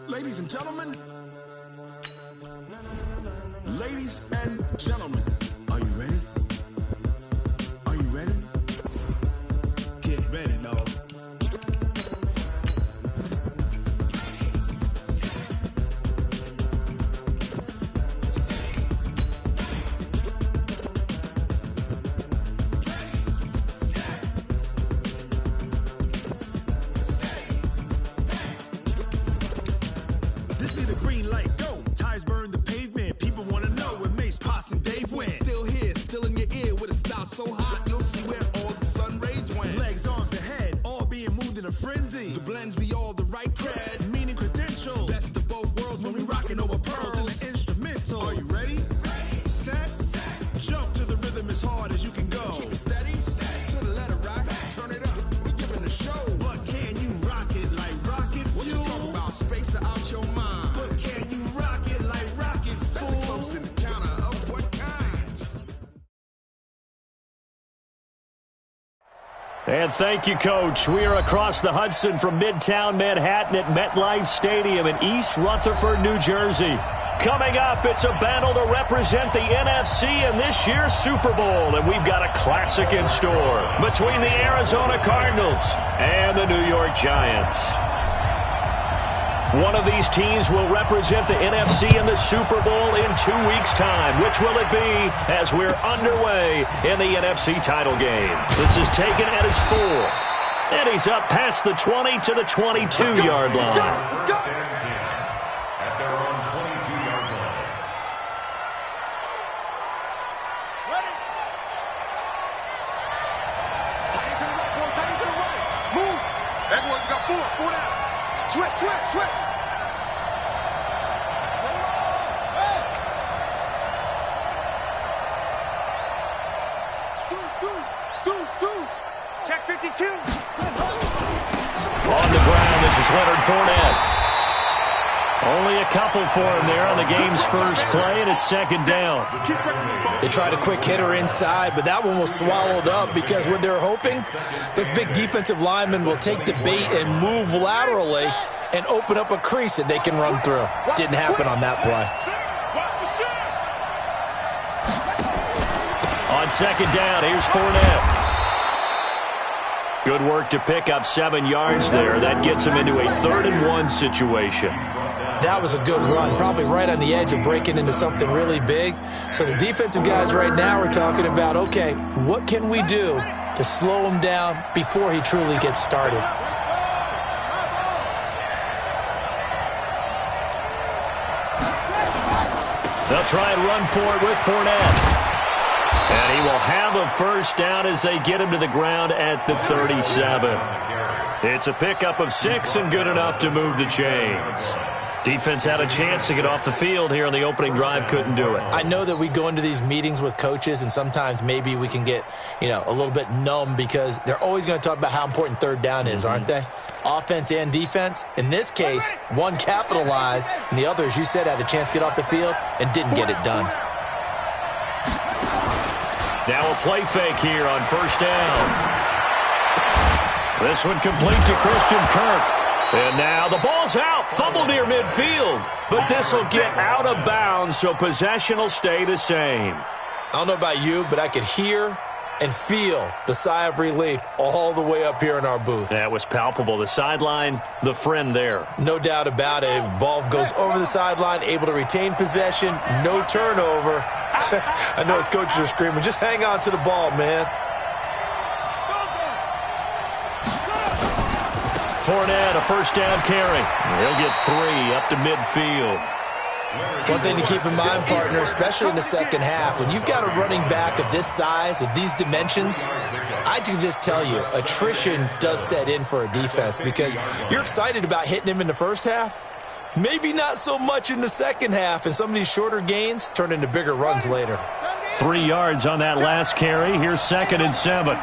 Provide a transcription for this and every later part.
Ladies and gentlemen, ladies and gentlemen, are you ready? Are you ready? Get ready, dog. This be the green light, go. Tires burn the pavement. People want to know where Mace, Pops, and Dave went. Still here, still in your ear with a style so hot, you'll see where all the sun rays went. Legs, arms, and head, all being moved in a frenzy. The blends be all the right cred, meaning credentials. Best of both worlds when we rockin' over pearls in the instrumental. Are you ready? Set, jump to the rhythm as hard as you can go. Keep it steady, to the letter rock, turn it up, we giving a show. But can you rock it like rocket fuel? What you talking about, space or out your mind? But can you rock it like rockets, fool? That's a close encounter of what kind? And thank you, Coach. We are across the Hudson from Midtown Manhattan at MetLife Stadium in East Rutherford, New Jersey. Coming up, it's a battle to represent the NFC in this year's Super Bowl, and we've got a classic in store between the Arizona Cardinals and the New York Giants. One of these teams will represent the NFC in the Super Bowl in 2 weeks' time. Which will it be as we're underway in the NFC title game? This is taken at his 4. And he's up past the 20 to the 22-yard line. At their own 22-yard line. Ready? Tight to the right, boy. Tight to the right. Move. Everyone, you got 4. 4 down. Switch. Deuce. Check 52. On the ground, this is Leonard Fournette. Only a couple for him there on the game's first play, and it's second down. They tried a quick hitter inside, but that one was swallowed up because what they're hoping, this big defensive lineman will take the bait and move laterally and open up a crease that they can run through. Didn't happen on that play. On second down, here's Fournette. Good work to pick up 7 yards there. That gets him into a 3rd-and-1 situation. That was a good run, probably right on the edge of breaking into something really big. So the defensive guys right now are talking about, okay, what can we do to slow him down before he truly gets started? They'll try and run for it with Fournette. And he will have a first down as they get him to the ground at the 37. It's a pickup of 6 and good enough to move the chains. Defense had a chance to get off the field here on the opening drive, couldn't do it. I know that we go into these meetings with coaches, and sometimes maybe we can get, a little bit numb because they're always going to talk about how important third down is, aren't they? Offense and defense. In this case, one capitalized, and the other, as you said, had a chance to get off the field and didn't get it done. Now a play fake here on first down. This one complete to Christian Kirk. And now the ball's out. Fumble near midfield. But this will get out of bounds, so possession will stay the same. I don't know about you, but I could hear and feel the sigh of relief all the way up here in our booth. That was palpable. The sideline, the friend there. No doubt about it. Ball goes over the sideline, able to retain possession, no turnover. I know his coaches are screaming, just hang on to the ball, man. Fournette, a first down carry. He'll get 3 up to midfield. One thing to keep in mind, partner, especially in the second half, when you've got a running back of this size, of these dimensions, I can just tell you, attrition does set in for a defense because you're excited about hitting him in the first half. Maybe not so much in the second half, and some of these shorter gains turn into bigger runs later. 3 yards on that last carry. Here's 2nd and 7.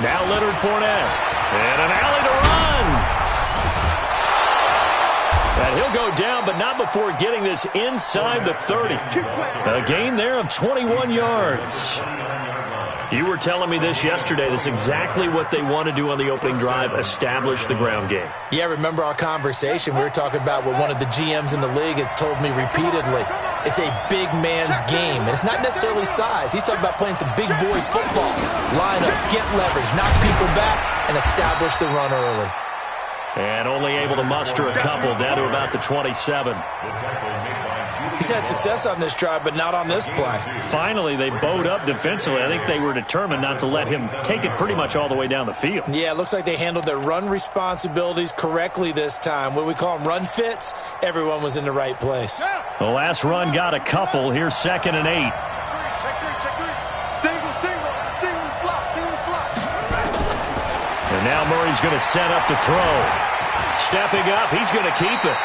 Now Leonard Fournette. And an alley to run. And he'll go down, but not before getting this inside the 30. A gain there of 21 yards. You were telling me this yesterday. That's exactly what they want to do on the opening drive, establish the ground game. Yeah, remember our conversation? We were talking about what one of the GMs in the league has told me repeatedly. It's a big man's game, and it's not necessarily size. He's talking about playing some big boy football. Line up, get leverage, knock people back, and establish the run early. And only able to muster a couple down to about the 27. He's had success on this drive, but not on this play. Finally, they bowed up defensively. I think they were determined not to let him take it pretty much all the way down the field. Yeah, it looks like they handled their run responsibilities correctly this time. What we call them run fits, everyone was in the right place. The last run got a couple. Here's 2nd and 8. And now Murray's going to set up to throw. Stepping up, he's going to keep it.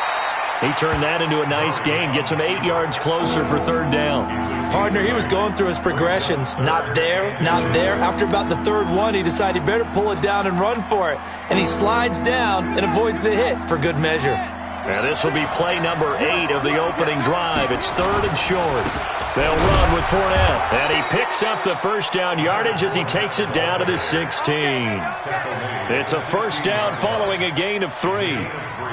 He turned that into a nice gain, gets him 8 yards closer for 3rd down. Partner, he was going through his progressions. Not there, not there. After about the 3rd one, he decided he better pull it down and run for it. And he slides down and avoids the hit for good measure. And this will be play number 8 of the opening drive. It's 3rd and short. They'll run with Fournette. And he picks up the 1st down yardage as he takes it down to the 16. It's a 1st down following a gain of 3.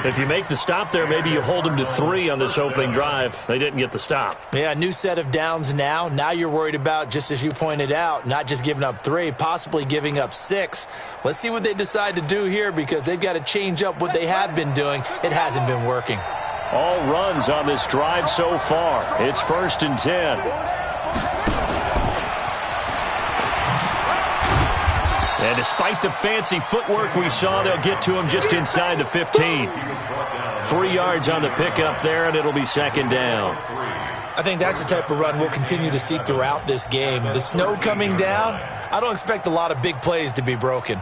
If you make the stop there, maybe you hold them to 3 on this opening drive. They didn't get the stop. Yeah, new set of downs now. Now you're worried about, just as you pointed out, not just giving up 3, possibly giving up 6. Let's see what they decide to do here because they've got to change up what they have been doing. It hasn't been working. All runs on this drive so far. It's 1st and 10. And despite the fancy footwork we saw, they'll get to him just inside the 15. 3 yards on the pickup there, and it'll be 2nd down. I think that's the type of run we'll continue to see throughout this game. The snow coming down, I don't expect a lot of big plays to be broken.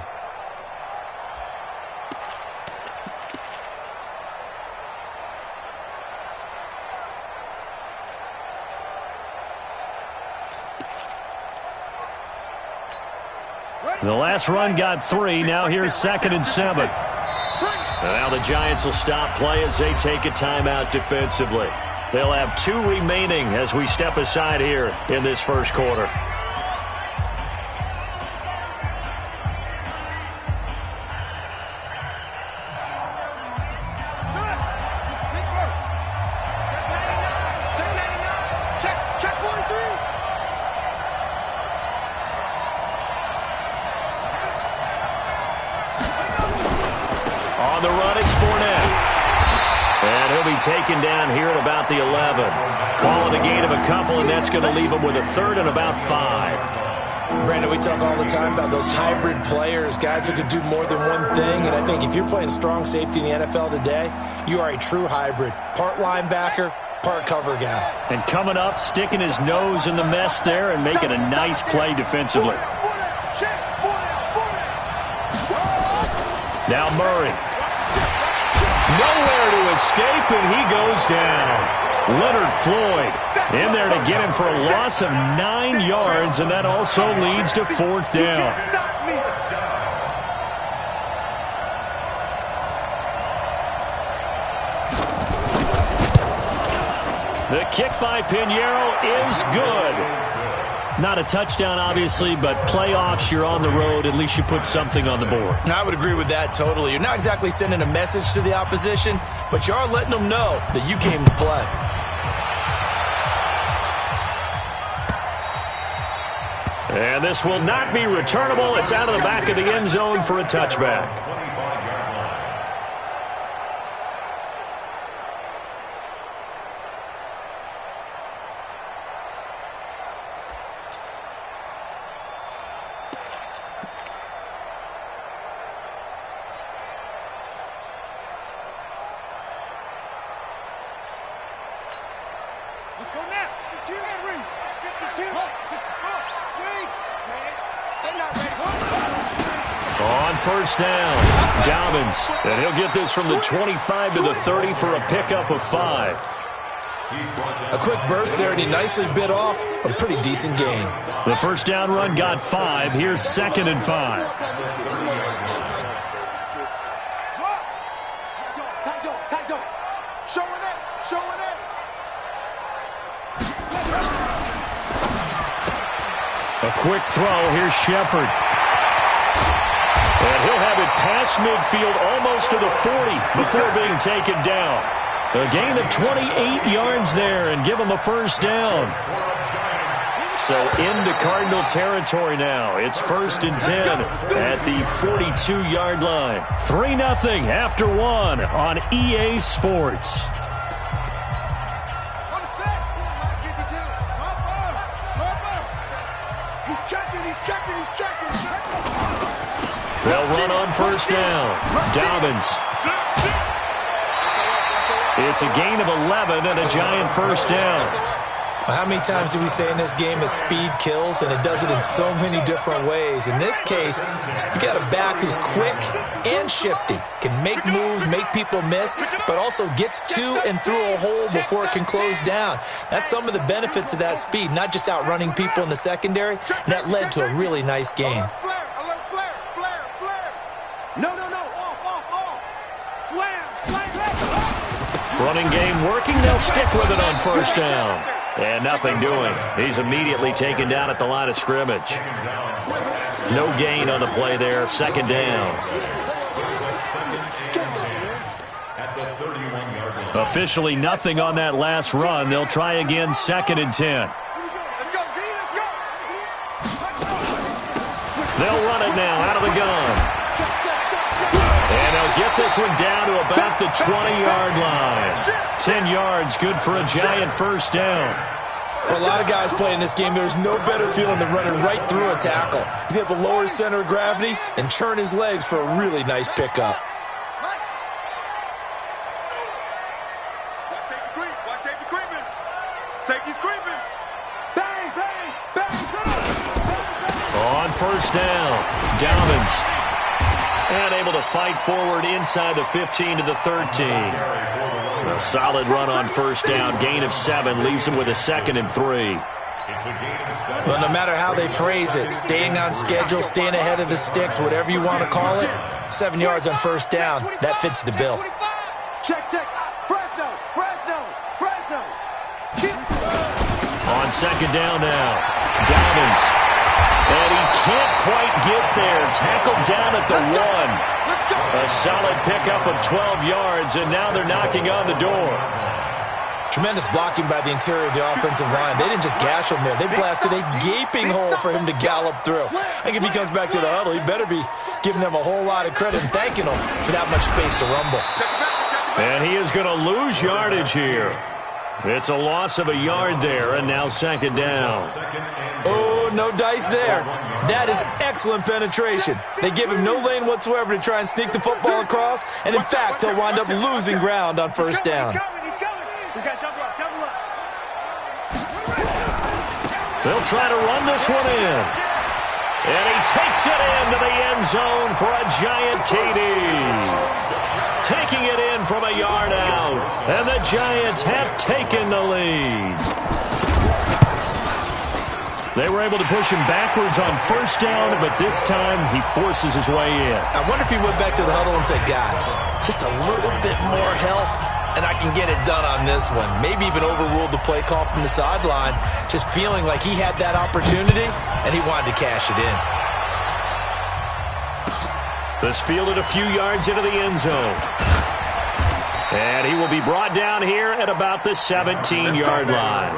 The last run got 3. Now here's 2nd and 7. And now the Giants will stop play as they take a timeout defensively. They'll have 2 remaining as we step aside here in this 1st quarter. On the run, it's Fournette. And he'll be taken down here at about the 11. Calling a gain of a couple, and that's going to leave him with a 3rd and about 5. Brandon, we talk all the time about those hybrid players, guys who can do more than one thing. And I think if you're playing strong safety in the NFL today, you are a true hybrid. Part linebacker, part cover guy. And coming up, sticking his nose in the mess there and making a nice play defensively. Now Murray. Nowhere to escape, and he goes down. Leonard Floyd in there to get him for a loss of 9 yards, and that also leads to 4th down. The kick by Pinheiro is good. Not a touchdown, obviously, but playoffs, you're on the road. At least you put something on the board. I would agree with that totally. You're not exactly sending a message to the opposition, but you are letting them know that you came to play. And this will not be returnable. It's out of the back of the end zone for a touchback. Let's go now. 15 and ring. 15. On 1st down, Dobbins. And he'll get this from the 25 to the 30 for a pickup of 5. A quick burst there, and he nicely bit off a pretty decent gain. The 1st down run got 5. Here's 2nd and 5. Showing it. Showing it. A quick throw. Here's Shepard. And he'll have it past midfield almost to the 40 before being taken down. A gain of 28 yards there and give him a first down. So into Cardinal territory now. It's 1st and 10 at the 42-yard line. 3-0 after 1 on EA Sports. They'll run on first down. Dobbins. It's a gain of 11 and a giant first down. Well, how many times do we say in this game that speed kills, and it does it in so many different ways? In this case, you got a back who's quick and shifty, can make moves, make people miss, but also gets to and through a hole before it can close down. That's some of the benefits of that speed, not just outrunning people in the secondary. And that led to a really nice gain. Running game working. They'll stick with it on first down. And nothing doing. He's immediately taken down at the line of scrimmage. No gain on the play there. 2nd down. Officially nothing on that last run. They'll try again 2nd and 10. They'll run it now out of the gun. And they'll get this one down to about the 20-yard line. 10 yards, good for a giant first down. For a lot of guys playing this game, there's no better feeling than running right through a tackle. He's able to lower his center of gravity and churn his legs for a really nice pickup. Safety's creeping. Bang, bang, bang. On first down, Dobbins. And able to fight forward inside the 15 to the 13. A solid run on first down. Gain of 7 leaves him with a 2nd and 3. Well, no matter how they phrase it, staying on schedule, staying ahead of the sticks, whatever you want to call it, 7 yards on first down, that fits the bill. Check, check. Fresno, Fresno, Fresno. On 2nd down now, Dobbins. And he can't quite get there. Tackled down at the 1. A solid pickup of 12 yards, and now they're knocking on the door. Tremendous blocking by the interior of the offensive line. They didn't just gash him there. They blasted a gaping hole for him to gallop through. I think if he comes back to the huddle, he better be giving them a whole lot of credit and thanking them for that much space to rumble. And he is going to lose yardage here. It's a loss of a yard there, and now 2nd down. Oh, no dice there. That is excellent penetration. They give him no lane whatsoever to try and sneak the football across, and in fact, he'll wind up losing ground on first down. They'll try to run this one in. And he takes it into the end zone for a giant TD. Taking it in from a yard out. And the Giants have taken the lead. They were able to push him backwards on first down, but this time he forces his way in. I wonder if he went back to the huddle and said, guys, just a little bit more help, and I can get it done on this one. Maybe even overruled the play call from the sideline, just feeling like he had that opportunity, and he wanted to cash it in. This fielded a few yards into the end zone. And he will be brought down here at about the 17-yard line.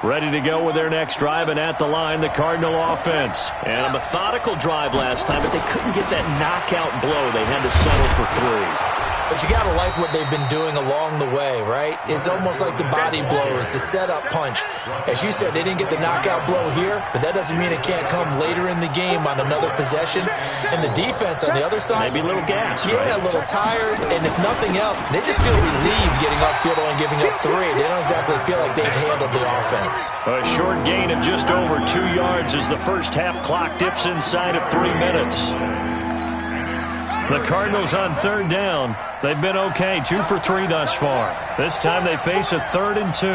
Ready to go with their next drive, and at the line, the Cardinal offense. And a methodical drive last time, but they couldn't get that knockout blow. They had to settle for 3. But you got to like what they've been doing along the way, right? It's almost like the body blows, the setup punch. As you said, they didn't get the knockout blow here, but that doesn't mean it can't come later in the game on another possession. And the defense on the other side, maybe a little gas. Yeah, right? A little tired. And if nothing else, they just feel relieved getting upfield and giving up 3. They don't exactly feel like they've handled the offense. A short gain of just over 2 yards as the first half clock dips inside of 3 minutes. The Cardinals on third down. They've been okay, 2 for 3 thus far. This time they face a 3rd and 2.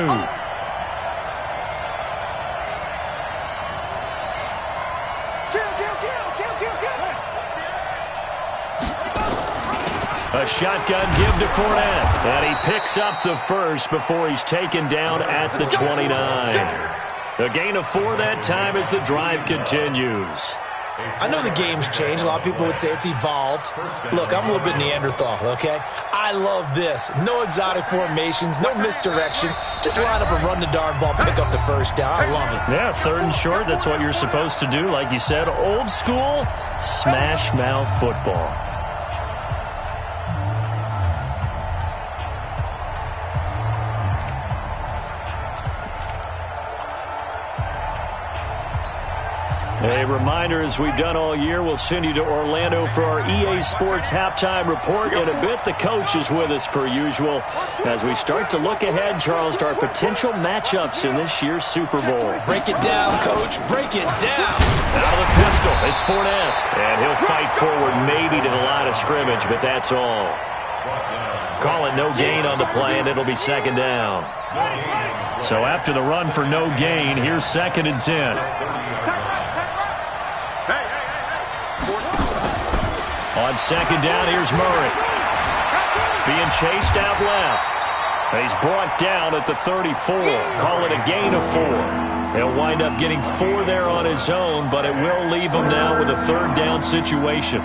A shotgun give to Fournette. And he picks up the first before he's taken down at the 29. A gain of 4 that time as the drive continues. I know the game's changed. A lot of people would say it's evolved. Look, I'm a little bit Neanderthal, okay? I love this. No exotic formations, no misdirection. Just line up and run the darn ball, pick up the first down. I love it. Yeah, 3rd and short, that's what you're supposed to do. Like you said, old school, smash mouth football. A reminder, as we've done all year, we'll send you to Orlando for our EA Sports halftime report in a bit. The coach is with us per usual as we start to look ahead, Charles, to our potential matchups in this year's Super Bowl. Break it down, Coach. Break it down. Out of the pistol, it's Fournette. And he'll fight forward maybe to the line of scrimmage, but that's all. Call it no gain on the play, and it'll be 2nd down. So after the run for no gain, here's 2nd and 10. On 2nd down, here's Murray. Being chased out left. He's brought down at the 34. Call it a gain of 4. He'll wind up getting 4 there on his own, but it will leave him now with a 3rd down situation.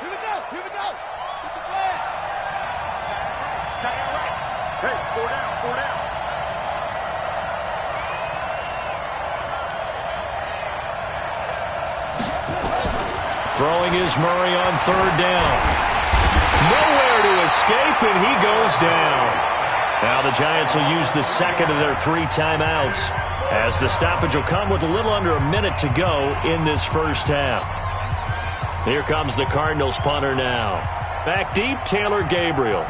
Here we go. Get the flag. Tight end right. Hey, 4 down. Throwing is Murray on 3rd down. Nowhere to escape, and he goes down. Now the Giants will use the 2nd of their 3 timeouts as the stoppage will come with a little under a minute to go in this first half. Here comes the Cardinals punter now. Back deep, Taylor Gabriel.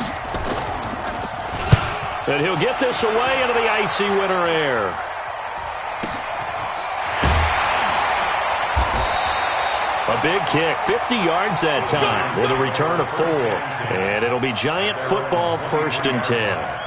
And he'll get this away into the icy winter air. A big kick, 50 yards that time with a return of 4. And it'll be Giant football, 1st and 10.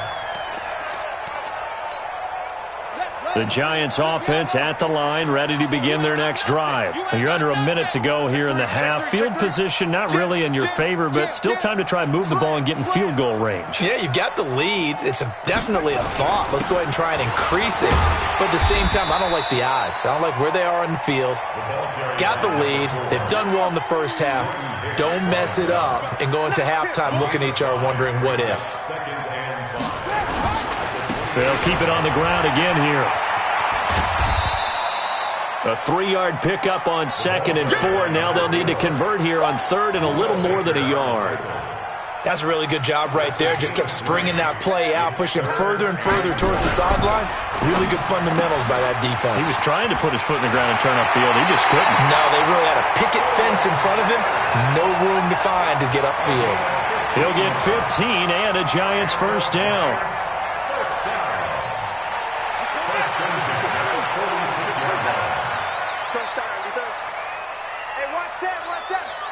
The Giants offense at the line, ready to begin their next drive. You're under a minute to go here in the half. Field position not really in your favor, but still time to try and move the ball and get in field goal range. Yeah, you've got the lead. It's definitely a thought. Let's go ahead and try and increase it. But at the same time, I don't like the odds. I don't like where they are on the field. Got the lead. They've done well in the first half. Don't mess it up and go into halftime looking at each other wondering what if. They'll keep it on the ground again here. A 3-yard pickup on 2nd and 4. Now they'll need to convert here on 3rd and a little more than a yard. That's a really good job right there. Just kept stringing that play out, pushing further and further towards the sideline. Really good fundamentals by that defense. He was trying to put his foot in the ground and turn upfield. He just couldn't. No, they really had a picket fence in front of him. No room to find to get upfield. He'll get 15 and a Giants 1st down.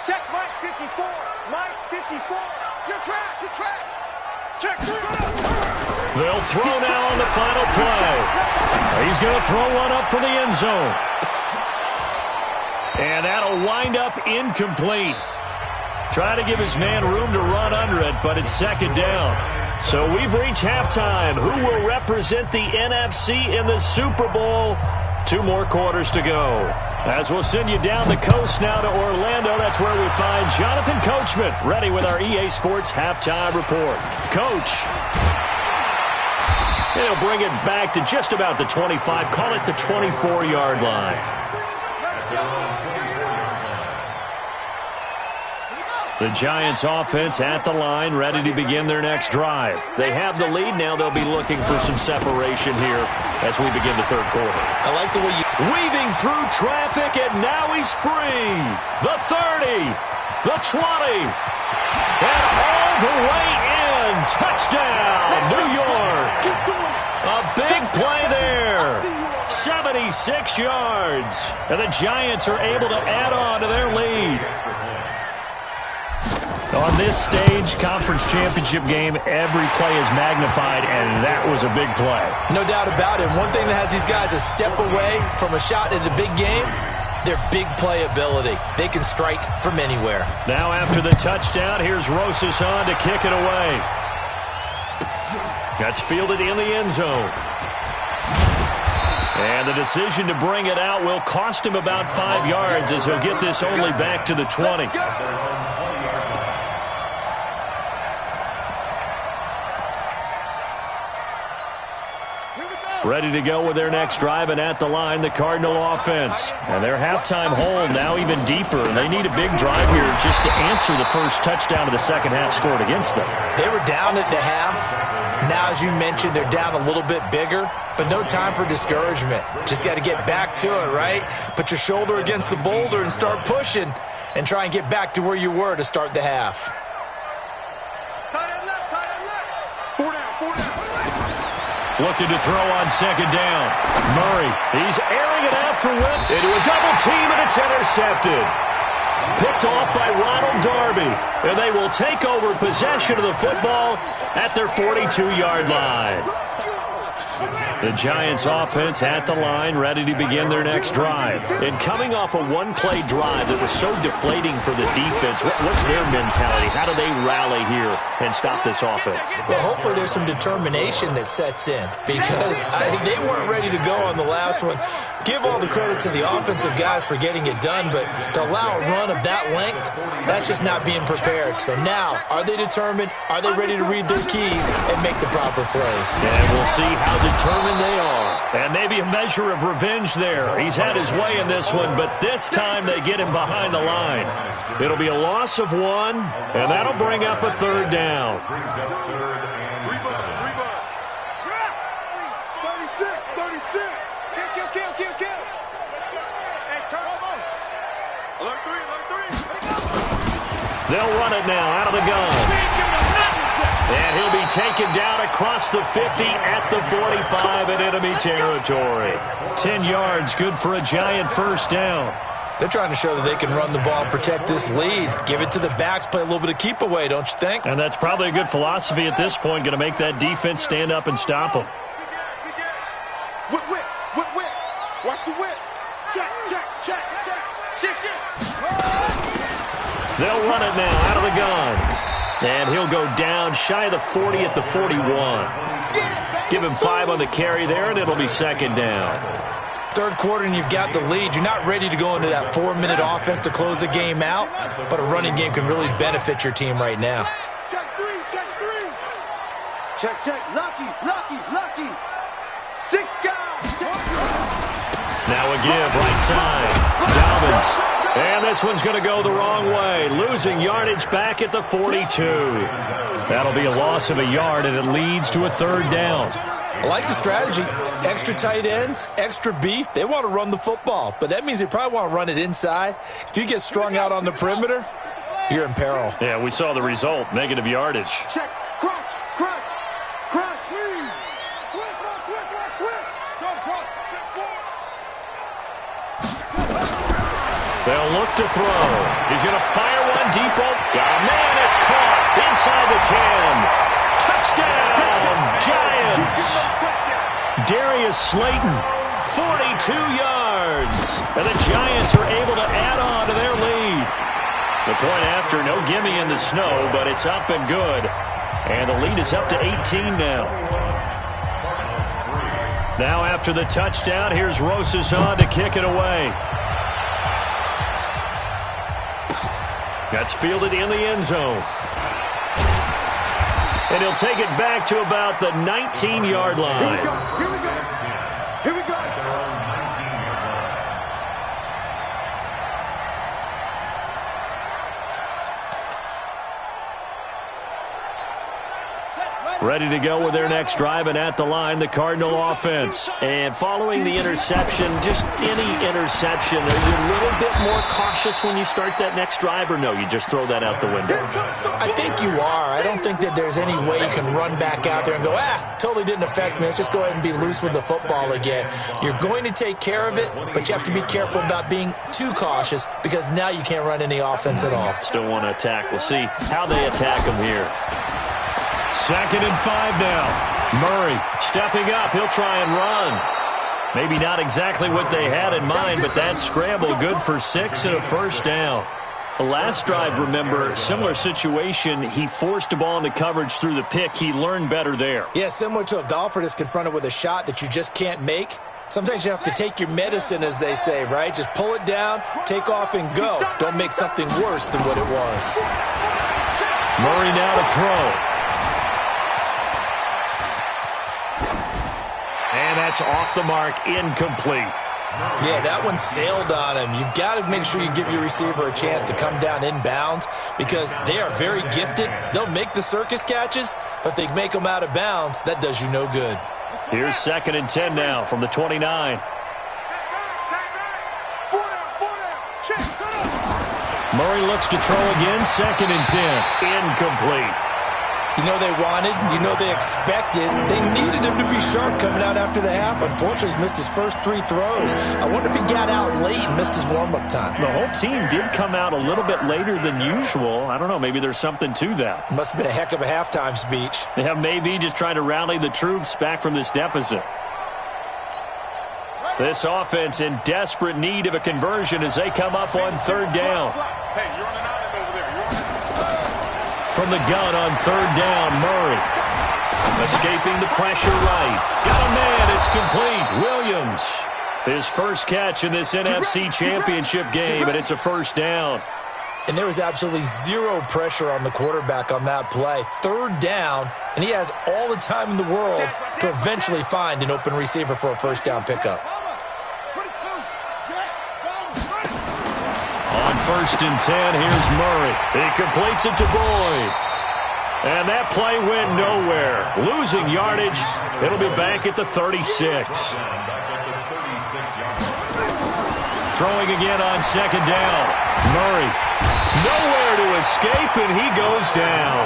Check Mike 54. Mike 54. Your track. Check. They'll throw now on the final play. He's going to throw one up for the end zone. And that'll wind up incomplete. Try to give his man room to run under it, but it's 2nd down. So we've reached halftime. Who will represent the NFC in the Super Bowl? 2 more quarters to go. As we'll send you down the coast now to Orlando, that's where we find Jonathan Coachman, ready with our EA Sports halftime report. Coach, he'll bring it back to just about the 25, call it the 24-yard line. The Giants offense at the line, ready to begin their next drive. They have the lead now. They'll be looking for some separation here as we begin the 3rd quarter. I like the way you... Weaving through traffic, and now he's free. The 30, the 20, and all the way in. Touchdown, New York. A big play there. 76 yards. And the Giants are able to add on to their lead. On this stage, conference championship game, every play is magnified, and that was a big play. No doubt about it. One thing that has these guys a step away from a shot in a big game, their big play ability. They can strike from anywhere. Now after the touchdown, here's Rosas on to kick it away. That's fielded in the end zone. And the decision to bring it out will cost him about 5 yards as he'll get this only back to the 20. Ready to go with their next drive, and at the line, the Cardinal offense. And their halftime hole now even deeper, and they need a big drive here just to answer the first touchdown of the second half scored against them. They were down at the half. Now, as you mentioned, they're down a little bit bigger, but no time for discouragement. Just got to get back to it, right? Put your shoulder against the boulder and start pushing and try and get back to where you were to start the half. Looking to throw on second down. Murray, he's airing it out for Whip into a double team, and it's intercepted. Picked off by Ronald Darby, and they will take over possession of the football at their 42-yard line. The Giants offense at the line, ready to begin their next drive. And coming off a one-play drive that was so deflating for the defense, what's their mentality? How do they rally here and stop this offense? Well, hopefully there's some determination that sets in because they weren't ready to go on the last one. Give all the credit to the offensive guys for getting it done, but to allow a run of that length, that's just not being prepared. So now, are they determined? Are they ready to read their keys and make the proper plays? And we'll see how determined they are. And maybe a measure of revenge there. He's had his way in this one, but this time they get him behind the line. It'll be a loss of 1, and that'll bring up a third down. 36. Kill. Hey, turn over. Alert 3. They'll run it now out of the gun. And he'll be taken down across the 50 at the 45 in enemy territory. 10 yards, good for a Giant first down. They're trying to show that they can run the ball and protect this lead. Give it to the backs, play a little bit of keep away, don't you think? And that's probably a good philosophy at this point, going to make that defense stand up and stop them. Whip. Watch the whip. Check. They'll run it now out of the gun. And he'll go down shy of the 40 at the 41. Give him 5 on the carry there, and it'll be second down. Third quarter, and you've got the lead. You're not ready to go into that 4-minute offense to close the game out, but a running game can really benefit your team right now. Check 3. Check. Lucky. 6 guys. Now a give right side. Dobbins. And this one's going to go the wrong way. Losing yardage back at the 42. That'll be a loss of a yard, and it leads to a third down. I like the strategy. Extra tight ends, extra beef. They want to run the football, but that means they probably want to run it inside. If you get strung out on the perimeter, you're in peril. Yeah, we saw the result. Negative yardage. Check. Crunch. They'll look to throw. He's going to fire one deep. Oh, man, it's caught inside the 10. Touchdown, Giants. Darius Slayton, 42 yards. And the Giants are able to add on to their lead. The point after, no gimme in the snow, but it's up and good. And the lead is up to 18 now. Now after the touchdown, here's Rosas on to kick it away. That's fielded in the end zone. And he'll take it back to about the 19-yard line. Here we go. Ready to go with their next drive, and at the line, the Cardinal offense. And following the interception, just any interception, are you a little bit more cautious when you start that next drive, or no, you just throw that out the window? I think you are. I don't think that there's any way you can run back out there and go, totally didn't affect me. Let's just go ahead and be loose with the football again. You're going to take care of it, but you have to be careful about being too cautious because now you can't run any offense at all. Still want to attack. We'll see how they attack them here. 2nd and 5 now. Murray stepping up. He'll try and run. Maybe not exactly what they had in mind, but that scramble good for 6 and a first down. The last drive, remember, similar situation. He forced the ball into coverage through the pick. He learned better there. Yeah, similar to a golfer that's confronted with a shot that you just can't make. Sometimes you have to take your medicine, as they say, right? Just pull it down, take off, and go. Don't make something worse than what it was. Murray now to throw. And that's off the mark, incomplete. Yeah, that one sailed on him. You've got to make sure you give your receiver a chance to come down inbounds because they are very gifted. They'll make the circus catches, but they make them out of bounds. That does you no good. Here's 2nd and 10 now from the 29. Murray looks to throw again. 2nd and 10. Incomplete. You know they wanted, you know they expected. They needed him to be sharp coming out after the half. Unfortunately, he's missed his first 3 throws. I wonder if he got out late and missed his warm-up time. The whole team did come out a little bit later than usual. I don't know, maybe there's something to that. Must have been a heck of a halftime speech. Yeah, maybe just trying to rally the troops back from this deficit. This offense in desperate need of a conversion as they come up on 3rd down. Hey, you're on an island over there. You're on an From the gun on 3rd down, Murray. Escaping the pressure right. Got a man, it's complete. Williams. His first catch in this NFC Championship game, and it's a 1st down. And there was absolutely zero pressure on the quarterback on that play. 3rd down, and he has all the time in the world to eventually find an open receiver for a 1st down pickup. On 1st and 10, here's Murray. He completes it to Boyd. And that play went nowhere. Losing yardage. It'll be back at the 36. Throwing again on 2nd down. Murray. Nowhere to escape, and he goes down.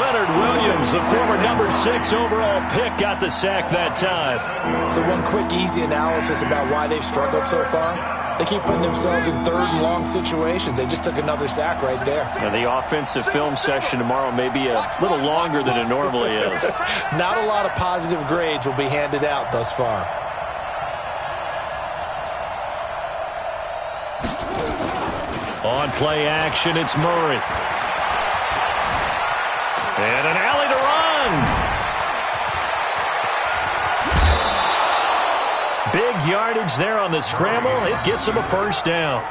Leonard Williams, the former number 6 overall pick, got the sack that time. So one quick, easy analysis about why they've struggled so far. They keep putting themselves in 3rd and long situations. They just took another sack right there. And the offensive film session tomorrow may be a little longer than it normally is. Not a lot of positive grades will be handed out thus far. On play action, it's Murray. And an alley to run. Big yardage there on the scramble. It gets him a 1st down. A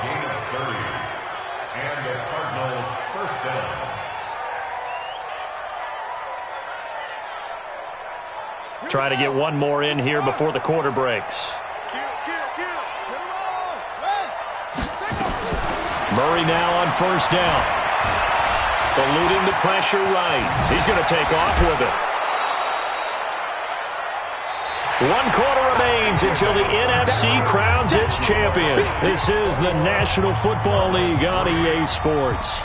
gain of 30. And the Cardinal 1st down. Try to get one more in here before the quarter breaks. Murray now on 1st down. Eluding the pressure right. He's going to take off with it. 1 quarter remains until the NFC crowns its champion. This is the National Football League on EA Sports.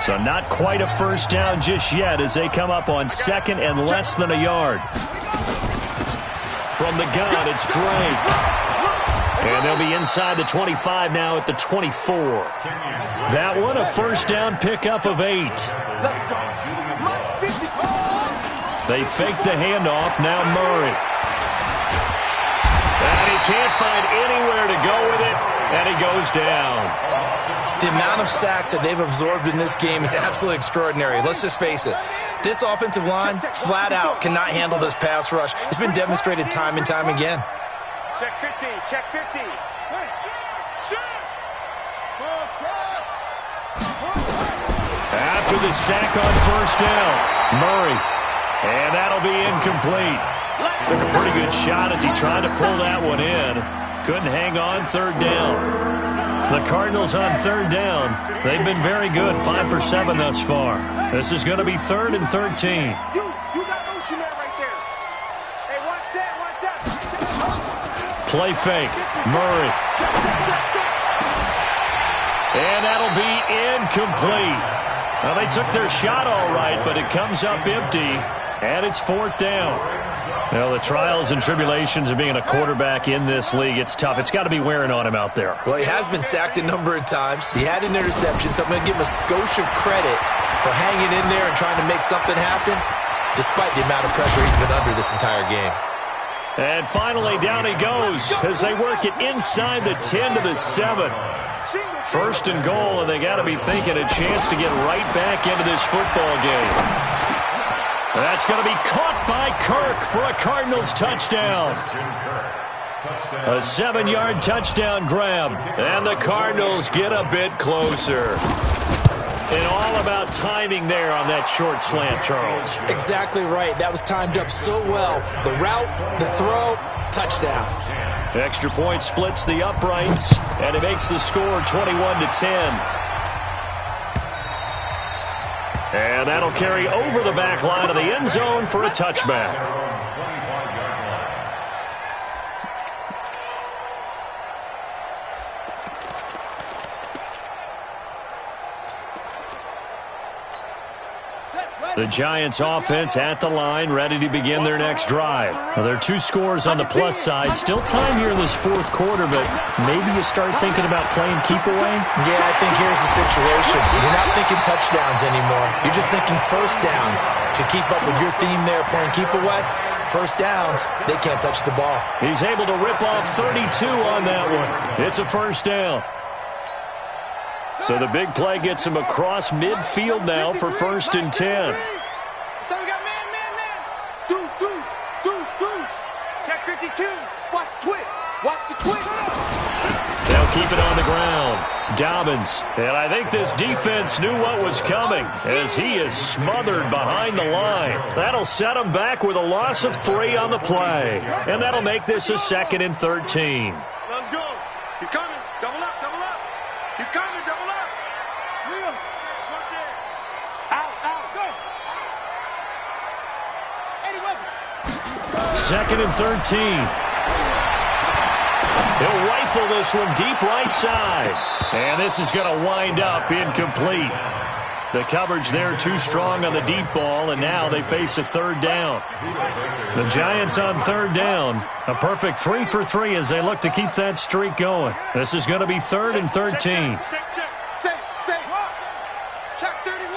So not quite a 1st down just yet as they come up on 2nd and less than a yard. From the gun, it's Drake. And they'll be inside the 25 now at the 24. That one, a 1st down pickup of 8. They fake the handoff, now Murray. And he can't find anywhere to go with it, and he goes down. The amount of sacks that they've absorbed in this game is absolutely extraordinary. Let's just face it. This offensive line, flat out, cannot handle this pass rush. It's been demonstrated time and time again. Check 50. Check 50. After the sack on 1st down, Murray. And that'll be incomplete. Took a pretty good shot as he tried to pull that one in. Couldn't hang on 3rd down. The Cardinals on third down. They've been very good, 5 for 7 thus far. This is going to be 3rd and 13. You got motion man right there. Hey, watch that. Play fake. Murray. And that'll be incomplete. Well, they took their shot all right, but it comes up empty, and it's 4th down. Well, the trials and tribulations of being a quarterback in this league, it's tough. It's got to be wearing on him out there. Well, he has been sacked a number of times. He had an interception, so I'm going to give him a skosh of credit for hanging in there and trying to make something happen, despite the amount of pressure he's been under this entire game. And finally, down he goes as they work it inside the 10 to the 7. 1st and goal, and they got to be thinking a chance to get right back into this football game. That's going to be caught by Kirk for a Cardinals touchdown. A 7-yard touchdown grab, and the Cardinals get a bit closer. And all about timing there on that short slant, Charles. Exactly right. That was timed up so well. The route, the throw, touchdown. Extra point splits the uprights, and it makes the score 21-10. And that'll carry over the back line of the end zone for a touchback. The Giants offense at the line, ready to begin their next drive. Now, there are 2 scores on the plus side. Still time here in this 4th quarter, but maybe you start thinking about playing keep away? Yeah, I think here's the situation. You're not thinking touchdowns anymore. You're just thinking first downs. To keep up with your theme there, playing keep away, first downs, they can't touch the ball. He's able to rip off 32 on that one. It's a first down. So the big play gets him across midfield now for 1st and 10. So we got man. Deuce. Check 52. Watch twitch. Watch the twitch. They'll keep it on the ground. Dobbins. And I think this defense knew what was coming as he is smothered behind the line. That'll set him back with a loss of 3 on the play. And that'll make this a 2nd and 13. Let's go. He's coming. Double up. He's coming. Double up. Real. Watch it. Out. Go. 2nd and 13. He'll rifle this one deep right side. And this is going to wind up incomplete. The coverage there too strong on the deep ball, and now they face a 3rd down. The Giants on 3rd down. A perfect 3 for 3 as they look to keep that streak going. This is going to be 3rd and 13. Say. Check 31.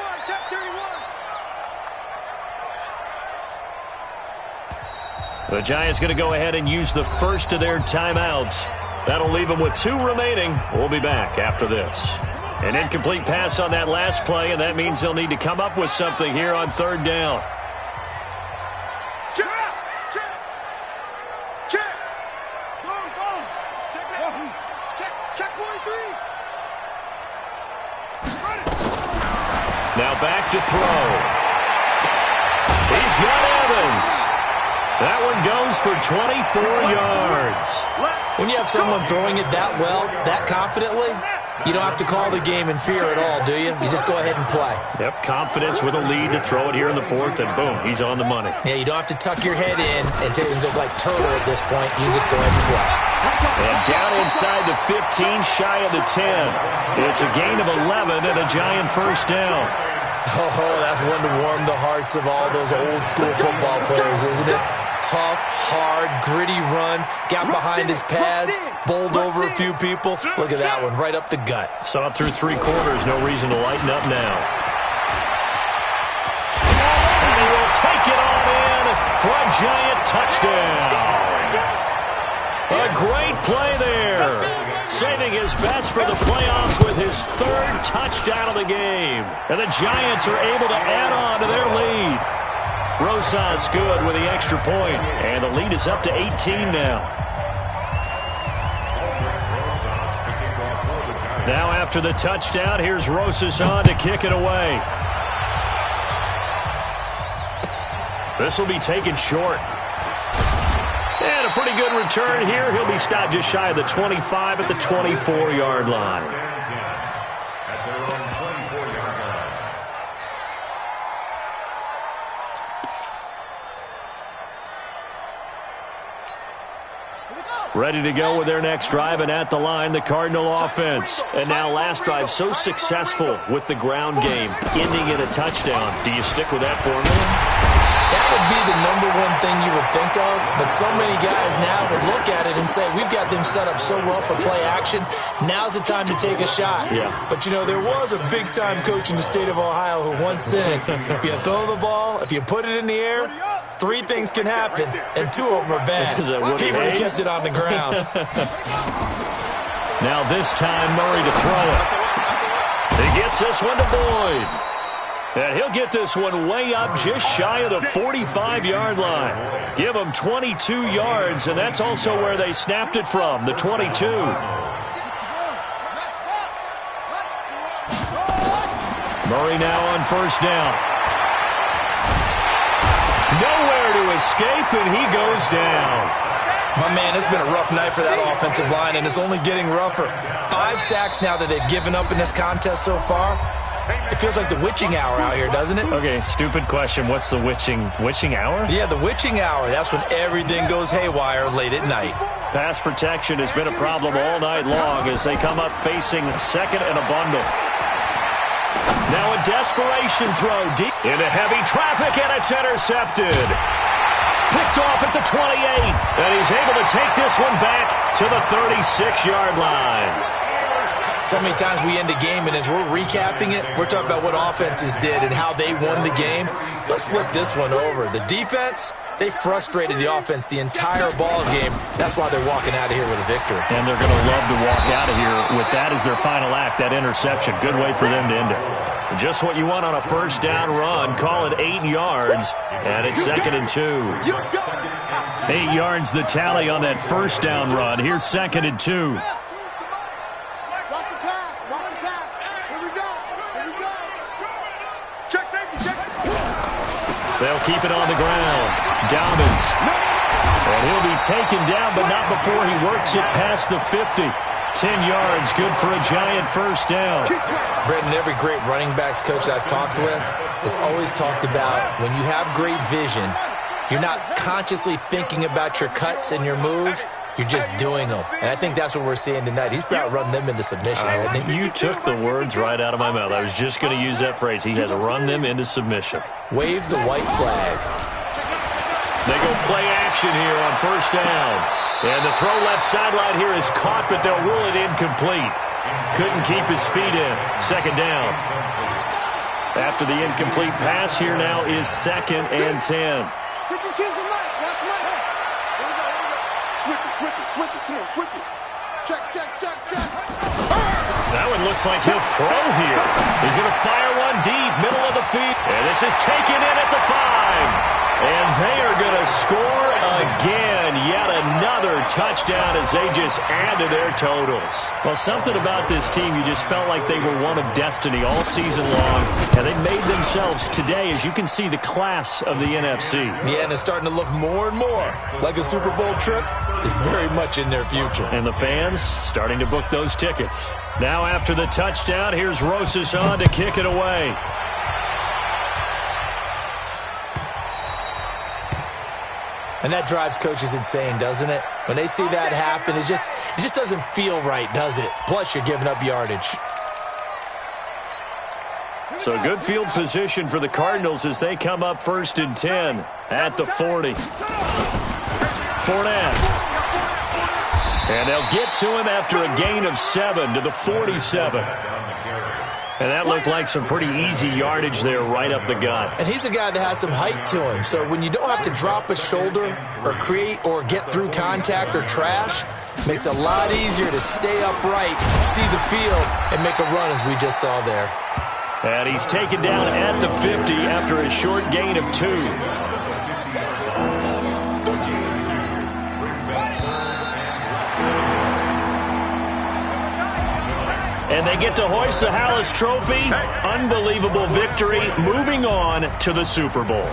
The Giants going to go ahead and use the first of their timeouts. That'll leave them with 2 remaining. We'll be back after this. An incomplete pass on that last play, and that means they'll need to come up with something here on 3rd down. Check. Check 43. Now back to throw. He's got Evans. That one goes for 24 yards. When you have someone throwing it that well, that confidently, you don't have to call the game in fear at all, do you? You just go ahead and play. Yep, confidence with a lead to throw it here in the 4th, and boom, he's on the money. Yeah, you don't have to tuck your head in and take and go like turtle at this point. You can just go ahead and play. And down inside the 15, shy of the 10. It's a gain of 11 and a Giant first down. Oh, that's one to warm the hearts of all those old school football players, isn't it? Tough, hard, gritty run, got behind his pads, bowled over a few people. Look at that one, right up the gut. Saw it through 3 quarters, no reason to lighten up now. And he will take it on in for a Giant touchdown. A great play there. Saving his best for the playoffs with his 3rd touchdown of the game. And the Giants are able to add on to their lead. Rosas good with the extra point, and the lead is up to 18 now. Now after the touchdown, here's Rosas on to kick it away. This will be taken short. And a pretty good return here. He'll be stopped just shy of the 25 at the 24-yard line. At their own 24-yard line. Ready to go with their next drive, and at the line, the Cardinal offense. And now last drive so successful with the ground game, ending in a touchdown. Do you stick with that formula? That would be the number one thing you would think of, but so many guys now would look at it and say, we've got them set up so well for play action, now's the time to take a shot. Yeah. But, you know, there was a big-time coach in the state of Ohio who once said, if you throw the ball, if you put it in the air, 3 things can happen, and 2 of them are bad. He would have kept it on the ground. Now this time, Murray to throw it. He gets this one to Boyd. And he'll get this one way up just shy of the 45-yard line. Give him 22 yards, and that's also where they snapped it from, the 22. Murray now on first down. Nowhere to escape, and he goes down. My man, it's been a rough night for that offensive line, and it's only getting rougher. 5 sacks now that they've given up in this contest so far. It feels like the witching hour out here, doesn't it? Okay, stupid question. What's the witching hour? Yeah, the witching hour. That's when everything goes haywire late at night. Pass protection has been a problem all night long as they come up facing second and a bundle. Now a desperation throw deep into heavy traffic, and it's intercepted. Picked off at the 28, and he's able to take this one back to the 36-yard line. So many times we end a game, and as we're recapping it, we're talking about what offenses did and how they won the game. Let's flip this one over. The defense, they frustrated the offense the entire ball game. That's why they're walking out of here with a victory. And they're going to love to walk out of here with that as their final act, that interception. Good way for them to end it. Just what you want on a first down run. Call it 8 yards, and it's 2nd and 2. 8 yards the tally on that first down run. Here's 2nd and 2. They'll keep it on the ground. Dobbins. And he'll be taken down, but not before he works it past the 50. 10 yards, good for a giant first down. Brendan, every great running backs coach I've talked with has always talked about when you have great vision, you're not consciously thinking about your cuts and your moves. You're just doing them. And I think that's what we're seeing tonight. He's about run them into submission, hasn't he? You took the words right out of my mouth. I was just going to use that phrase. He has run them into submission. Wave the white flag. They go play action here on first down. And the throw left sideline here is caught, but they'll rule it incomplete. Couldn't keep his feet in. 2nd down. After the incomplete pass, here now is 2nd and 10. Switch it, come on, switch it. Check. That one looks like he'll throw here. He's going to fire one deep, middle of the field. And this is taken in at the 5. And they are going to score again. Yet another touchdown as they just add to their totals. Well, something about this team, you just felt like they were one of destiny all season long. And they made themselves today, as you can see, the class of the NFC. Yeah, and it's starting to look more and more like a Super Bowl trip is very much in their future. And the fans starting to book those tickets. Now after the touchdown, here's Rosas on to kick it away. And that drives coaches insane, doesn't it? When they see that happen, it just doesn't feel right, does it? Plus, you're giving up yardage. So good field position for the Cardinals as they come up 1st and 10 at the 40. Fournette. And they'll get to him after a gain of 7 to the 47. And that looked like some pretty easy yardage there right up the gut. And he's a guy that has some height to him. So when you don't have to drop a shoulder or create or get through contact or trash, makes it a lot easier to stay upright, see the field, and make a run as we just saw there. And he's taken down at the 50 after a short gain of 2. And they get to hoist the Hallis Trophy. Unbelievable victory. Moving on to the Super Bowl.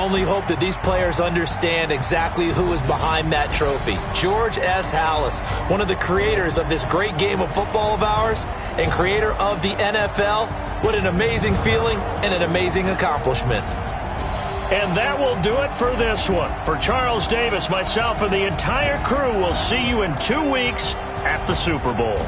only hope that these players understand exactly who is behind that trophy. George S. Halas, one of the creators of this great game of football of ours and creator of the NFL. What an amazing feeling and an amazing accomplishment. And that will do it for this one. For Charles Davis, myself, and the entire crew, we'll see you in 2 weeks at the Super Bowl.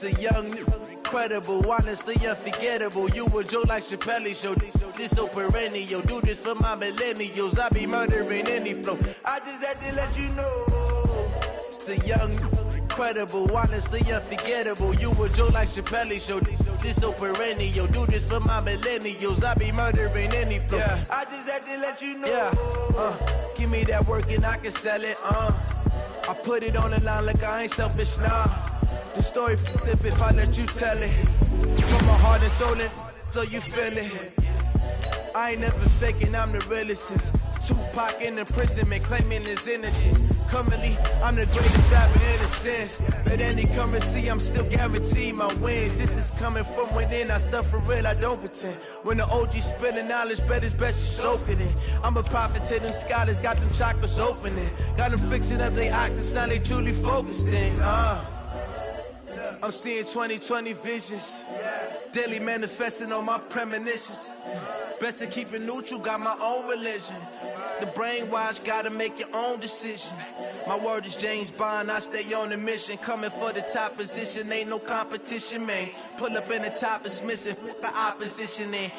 The young, incredible, honestly unforgettable. You a Joe like Chappelle show. This so perennial. Do this for my millennials. I be murdering any flow. I just had to let you know. It's the young, incredible, honestly unforgettable. You a Joe like Chappelle show. This so perennial. Do this for my millennials. I be murdering any flow. Yeah. I just had to let you know. Yeah. Give me that work and I can sell it. I put it on the line like I ain't selfish, nah. The story flip if I let you tell it. From my heart and soul, so you feel it. I ain't never faking, I'm the realest since Tupac in imprisonment, claiming his innocence. Currently, I'm the greatest rapper in a sense. But any currency, I'm still guaranteed my wins. This is coming from within, I stuff for real, I don't pretend. When the OG spilling knowledge, bet it's best you soak it in. I'm a prophet to them scholars, got them chakras opening. Got them fixing up they octaves, now they truly focused in. I'm seeing 2020 visions. Daily manifesting on my premonitions. Best to keep it neutral, got my own religion. The brainwash, gotta make your own decision. My word is James Bond, I stay on the mission. Coming for the top position, ain't no competition, man. Pull up in the top, it's missing, the opposition in.